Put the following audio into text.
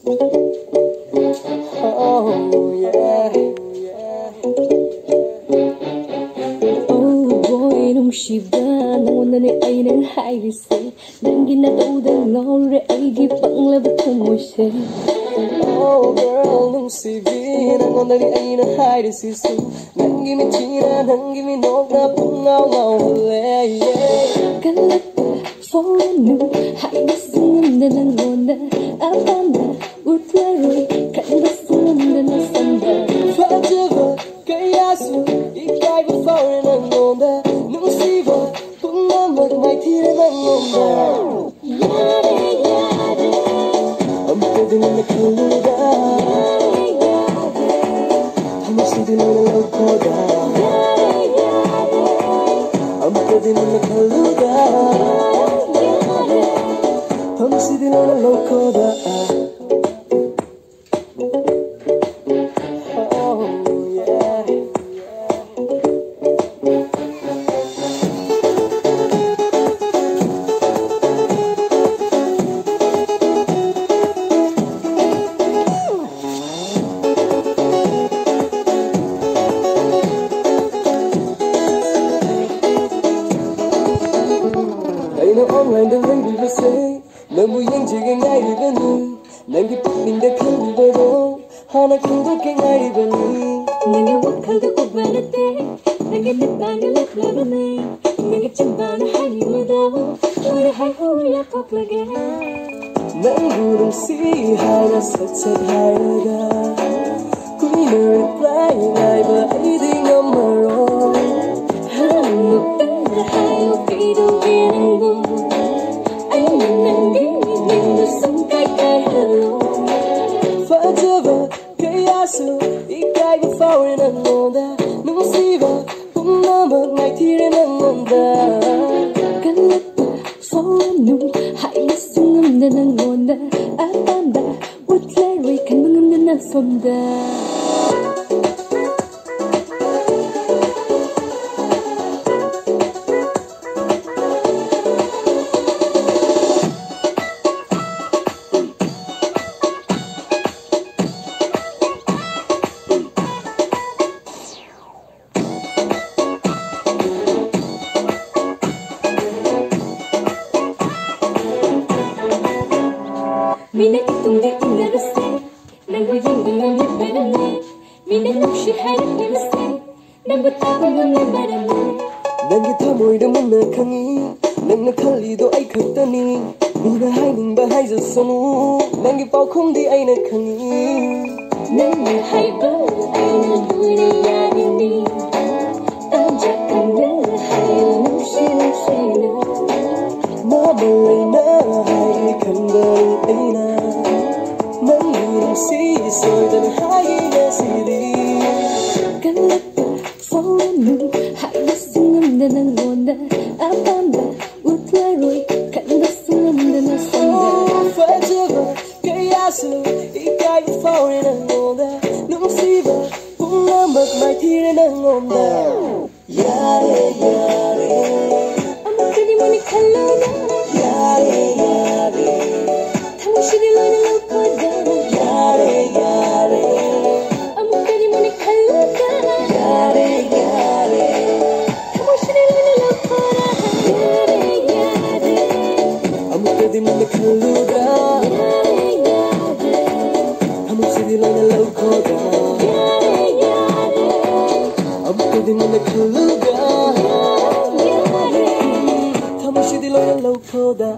Oh yeah. Oh boy, nungsiba nangondani aina hairisi nangina dauda ngore aigi panglaba tumoise. Oh girl, nungsibi nangondani aina hairisi su nangi mitina nangi minogna pungaw ngawale. Kalapa phonu hairisi ngunda nangonda apanda utlaroi kanbasi ngunda nasanda. Fajava kayasu ikaiba faure nangonda nungsiba pungamak maitira nangonda. Yare yare Ampedin na kaluda Hamasidin na laukoda Ampedin na kaluda Hamasidin na laukoda. Oh yeah. Aina online da lady say Namu yang jiga ngai bani Nangi putting da kandi bado Hana kudo ke ngai bani Nanga wakal da kubanate Nanga nipanga laklabane Nanga chambana hani mado Ura hai hori apok lage. Nangu si hana sat sat hairaga Kuna reply ngai ba aidi ngamaro Hanu tanda hayo kido girango Aina nangi nindu sungkai kai hello. Fajava kayasu ikaiba faure nangonda Nungsiba pungamak maitira nangonda. Kalapa phonu hairisi ngunda nangonda apanda utlaroi kanbasi ngunda nasanda. Mina itung di inagase Nang uying ilang libanane Mina nungsi halang nagase Nang batapang ang labarane. Nangi thamoida muna khangi Nangna khalido ai khaktani Mina hainingba haijasanu Nangi paukhongdi aina khangi. Nangna haiba aina luna yarini Tanjakana hayo nungsi nungsina. Mamalayna hai khanbari aina Nangi nungsi soidan hai nasiri. Kalapa phonu hairisi ngunda nangonda apanda utlaroi kanbasi ngunda nasanda. Fajava kayasu ikaiba faure nangonda Nungsiba pungamak maitira nangonda. Yare yare Amakani muni kalona Yare yare Thamushidi loina laukoda. Yare yare Amakani muni kalona Yare yare Thamushidi loina laukoda. Yare yare Amukadi mana kaluda yare yare Hamusidi lana laukoda yare yare Amukadi mana kaluda yare. Hamusidi lana laukoda.